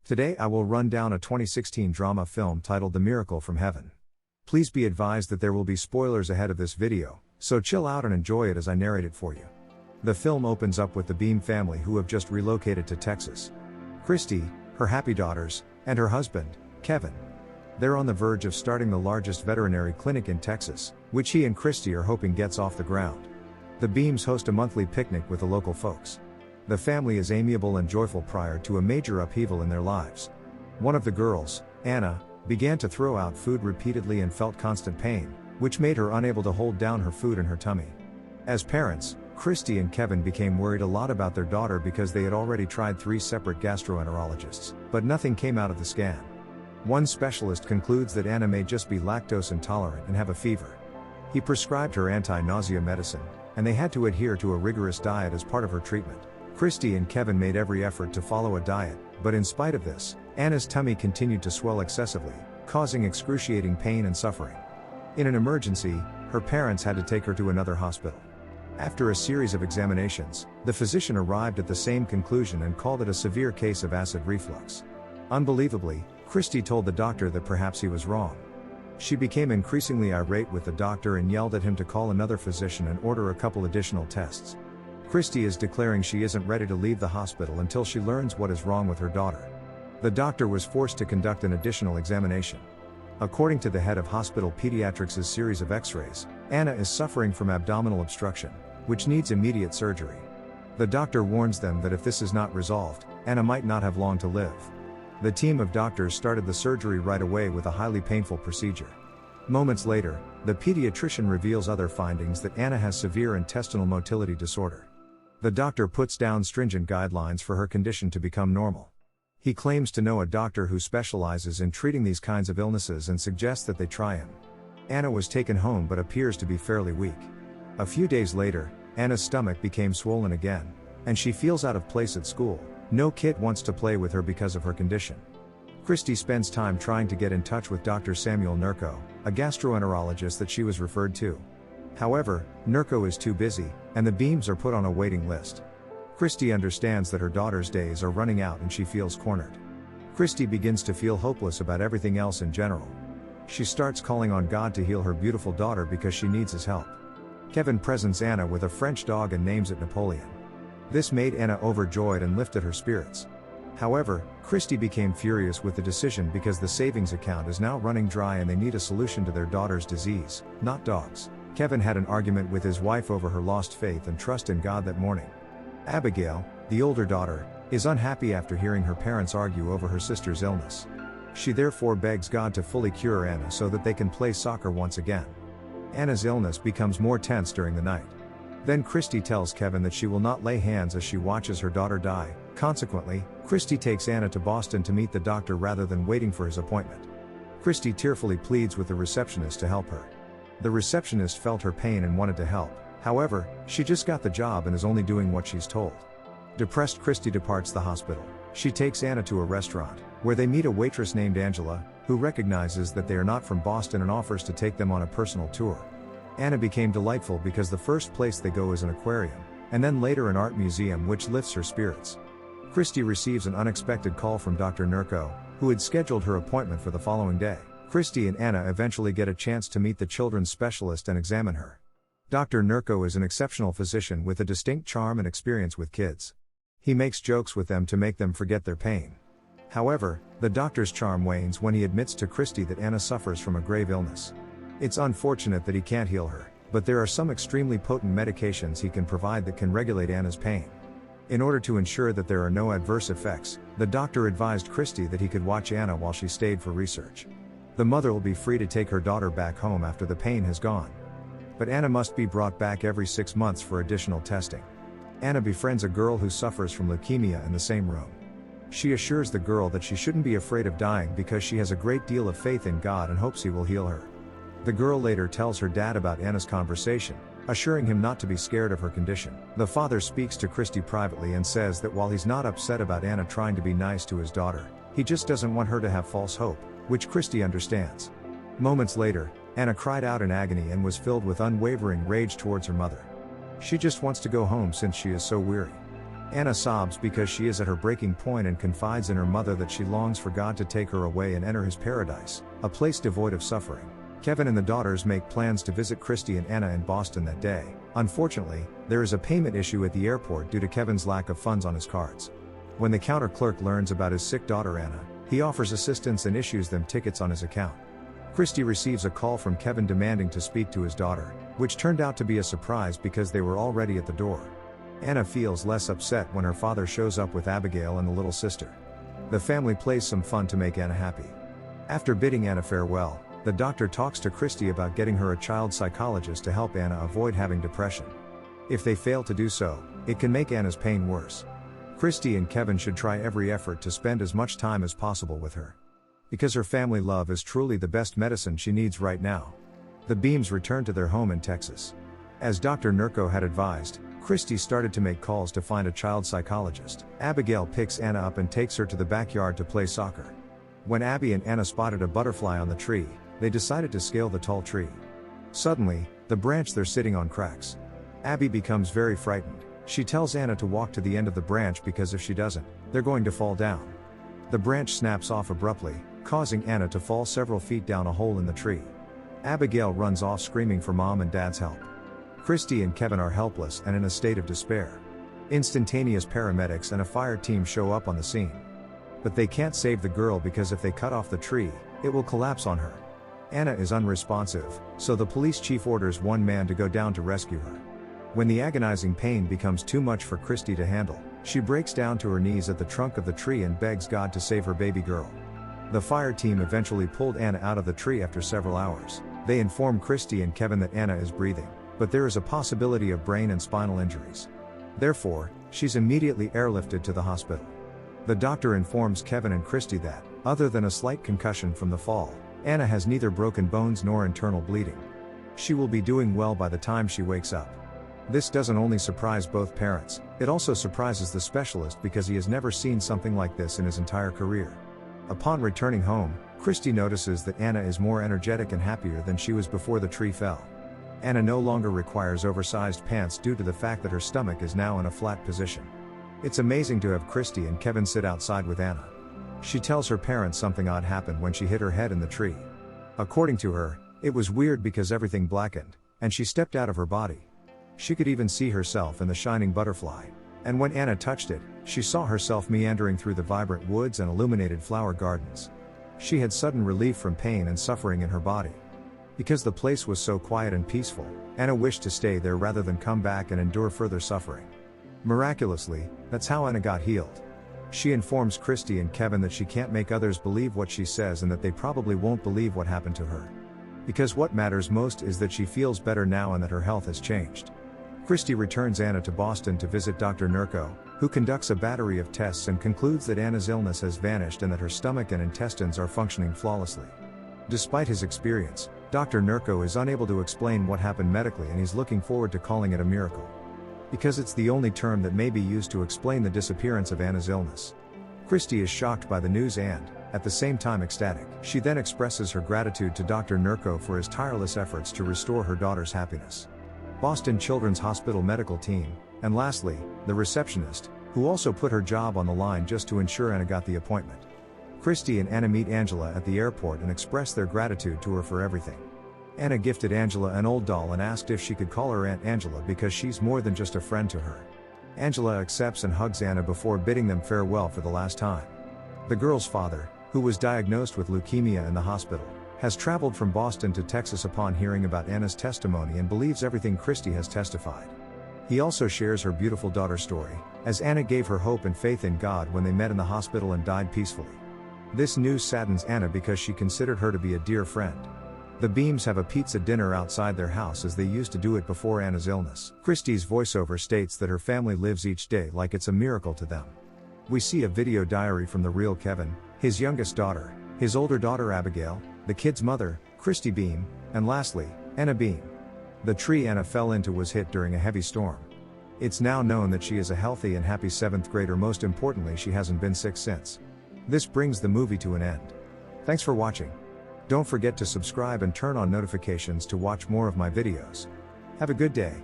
Today I will run down a 2016 drama film titled The Miracle from Heaven. Please be advised that there will be spoilers ahead of this video, so chill out and enjoy it as I narrate it for you. The film opens up with the Beam family who have just relocated to Texas. Christy, her happy daughters, and her husband, Kevin. They're on the verge of starting the largest veterinary clinic in Texas, which he and Christy are hoping gets off the ground. The Beams host a monthly picnic with the local folks. The family is amiable and joyful prior to a major upheaval in their lives. One of the girls, Anna, began to throw out food repeatedly and felt constant pain, which made her unable to hold down her food in her tummy. As parents, Christy and Kevin became worried a lot about their daughter because they had already tried 3 separate gastroenterologists, but nothing came out of the scan. One specialist concludes that Anna may just be lactose intolerant and have a fever. He prescribed her anti-nausea medicine, and they had to adhere to a rigorous diet as part of her treatment. Christy and Kevin made every effort to follow a diet, but in spite of this, Anna's tummy continued to swell excessively, causing excruciating pain and suffering. In an emergency, her parents had to take her to another hospital. After a series of examinations, the physician arrived at the same conclusion and called it a severe case of acid reflux. Unbelievably, Christy told the doctor that perhaps he was wrong. She became increasingly irate with the doctor and yelled at him to call another physician and order a couple additional tests. Christy is declaring she isn't ready to leave the hospital until she learns what is wrong with her daughter. The doctor was forced to conduct an additional examination. According to the head of hospital pediatrics' series of x-rays, Anna is suffering from abdominal obstruction, which needs immediate surgery. The doctor warns them that if this is not resolved, Anna might not have long to live. The team of doctors started the surgery right away with a highly painful procedure. Moments later, the pediatrician reveals other findings that Anna has severe intestinal motility disorder. The doctor puts down stringent guidelines for her condition to become normal. He claims to know a doctor who specializes in treating these kinds of illnesses and suggests that they try him. Anna was taken home but appears to be fairly weak. A few days later, Anna's stomach became swollen again, and she feels out of place at school. No kid wants to play with her because of her condition. Christy spends time trying to get in touch with Dr. Samuel Nurko, a gastroenterologist that she was referred to. However, Nurko is too busy, and the Beams are put on a waiting list. Christy understands that her daughter's days are running out and she feels cornered. Christy begins to feel hopeless about everything else in general. She starts calling on God to heal her beautiful daughter because she needs his help. Kevin presents Anna with a French dog and names it Napoleon. This made Anna overjoyed and lifted her spirits. However, Christy became furious with the decision because the savings account is now running dry and they need a solution to their daughter's disease, not dogs. Kevin had an argument with his wife over her lost faith and trust in God that morning. Abigail, the older daughter, is unhappy after hearing her parents argue over her sister's illness. She therefore begs God to fully cure Anna so that they can play soccer once again. Anna's illness becomes more tense during the night. Then Christy tells Kevin that she will not lay hands as she watches her daughter die. Consequently, Christy takes Anna to Boston to meet the doctor rather than waiting for his appointment. Christy tearfully pleads with the receptionist to help her. The receptionist felt her pain and wanted to help. However, she just got the job and is only doing what she's told. Depressed, Christy departs the hospital. She takes Anna to a restaurant, where they meet a waitress named Angela, who recognizes that they are not from Boston and offers to take them on a personal tour. Anna became delightful because the first place they go is an aquarium, and then later an art museum which lifts her spirits. Christy receives an unexpected call from Dr. Nurko, who had scheduled her appointment for the following day. Christy and Anna eventually get a chance to meet the children's specialist and examine her. Dr. Nurko is an exceptional physician with a distinct charm and experience with kids. He makes jokes with them to make them forget their pain. However, the doctor's charm wanes when he admits to Christy that Anna suffers from a grave illness. It's unfortunate that he can't heal her, but there are some extremely potent medications he can provide that can regulate Anna's pain. In order to ensure that there are no adverse effects, the doctor advised Christy that he could watch Anna while she stayed for research. The mother will be free to take her daughter back home after the pain has gone. But Anna must be brought back every 6 months for additional testing. Anna befriends a girl who suffers from leukemia in the same room. She assures the girl that she shouldn't be afraid of dying because she has a great deal of faith in God and hopes he will heal her. The girl later tells her dad about Anna's conversation, assuring him not to be scared of her condition. The father speaks to Christy privately and says that while he's not upset about Anna trying to be nice to his daughter, he just doesn't want her to have false hope, which Christy understands. Moments later, Anna cried out in agony and was filled with unwavering rage towards her mother. She just wants to go home since she is so weary. Anna sobs because she is at her breaking point and confides in her mother that she longs for God to take her away and enter his paradise, a place devoid of suffering. Kevin and the daughters make plans to visit Christy and Anna in Boston that day. Unfortunately, there is a payment issue at the airport due to Kevin's lack of funds on his cards. When the counter clerk learns about his sick daughter Anna, he offers assistance and issues them tickets on his account. Christy receives a call from Kevin demanding to speak to his daughter, which turned out to be a surprise because they were already at the door. Anna feels less upset when her father shows up with Abigail and the little sister. The family plays some fun to make Anna happy. After bidding Anna farewell, the doctor talks to Christy about getting her a child psychologist to help Anna avoid having depression. If they fail to do so, it can make Anna's pain worse. Christy and Kevin should try every effort to spend as much time as possible with her. Because her family love is truly the best medicine she needs right now. The Beams return to their home in Texas. As Dr. Nurko had advised, Christy started to make calls to find a child psychologist. Abigail picks Anna up and takes her to the backyard to play soccer. When Abby and Anna spotted a butterfly on the tree, they decided to scale the tall tree. Suddenly, the branch they're sitting on cracks. Abby becomes very frightened. She tells Anna to walk to the end of the branch because if she doesn't, they're going to fall down. The branch snaps off abruptly, causing Anna to fall several feet down a hole in the tree. Abigail runs off screaming for mom and dad's help. Christy and Kevin are helpless and in a state of despair. Instantaneous paramedics and a fire team show up on the scene. But they can't save the girl because if they cut off the tree, it will collapse on her. Anna is unresponsive, so the police chief orders one man to go down to rescue her. When the agonizing pain becomes too much for Christy to handle, she breaks down to her knees at the trunk of the tree and begs God to save her baby girl. The fire team eventually pulled Anna out of the tree after several hours. They inform Christy and Kevin that Anna is breathing, but there is a possibility of brain and spinal injuries. Therefore, she's immediately airlifted to the hospital. The doctor informs Kevin and Christy that, other than a slight concussion from the fall, Anna has neither broken bones nor internal bleeding. She will be doing well by the time she wakes up. This doesn't only surprise both parents, it also surprises the specialist because he has never seen something like this in his entire career. Upon returning home, Christy notices that Anna is more energetic and happier than she was before the tree fell. Anna no longer requires oversized pants due to the fact that her stomach is now in a flat position. It's amazing to have Christy and Kevin sit outside with Anna. She tells her parents something odd happened when she hit her head in the tree. According to her, it was weird because everything blackened, and she stepped out of her body. She could even see herself in the shining butterfly, and when Anna touched it, she saw herself meandering through the vibrant woods and illuminated flower gardens. She had sudden relief from pain and suffering in her body. Because the place was so quiet and peaceful, Anna wished to stay there rather than come back and endure further suffering. Miraculously, that's how Anna got healed. She informs Christy and Kevin that she can't make others believe what she says and that they probably won't believe what happened to her. Because what matters most is that she feels better now and that her health has changed. Christy returns Anna to Boston to visit Dr. Nurko, who conducts a battery of tests and concludes that Anna's illness has vanished and that her stomach and intestines are functioning flawlessly. Despite his experience, Dr. Nurko is unable to explain what happened medically and he's looking forward to calling it a miracle. Because it's the only term that may be used to explain the disappearance of Anna's illness. Christy is shocked by the news and, at the same time ecstatic. She then expresses her gratitude to Dr. Nurko for his tireless efforts to restore her daughter's happiness. Boston Children's Hospital medical team, and lastly, the receptionist, who also put her job on the line just to ensure Anna got the appointment. Christy and Anna meet Angela at the airport and express their gratitude to her for everything. Anna gifted Angela an old doll and asked if she could call her Aunt Angela because she's more than just a friend to her. Angela accepts and hugs Anna before bidding them farewell for the last time. The girl's father, who was diagnosed with leukemia in the hospital, has traveled from Boston to Texas upon hearing about Anna's testimony and believes everything Christy has testified. He also shares her beautiful daughter's story, as Anna gave her hope and faith in God when they met in the hospital and died peacefully. This news saddens Anna because she considered her to be a dear friend. The Beams have a pizza dinner outside their house as they used to do it before Anna's illness. Christy's voiceover states that her family lives each day like it's a miracle to them. We see a video diary from the real Kevin, his youngest daughter, his older daughter Abigail, the kid's mother, Christy Beam, and lastly, Anna Beam. The tree Anna fell into was hit during a heavy storm. It's now known that she is a healthy and happy 7th grader. Most importantly, she hasn't been sick since. This brings the movie to an end. Thanks for watching. Don't forget to subscribe and turn on notifications to watch more of my videos. Have a good day.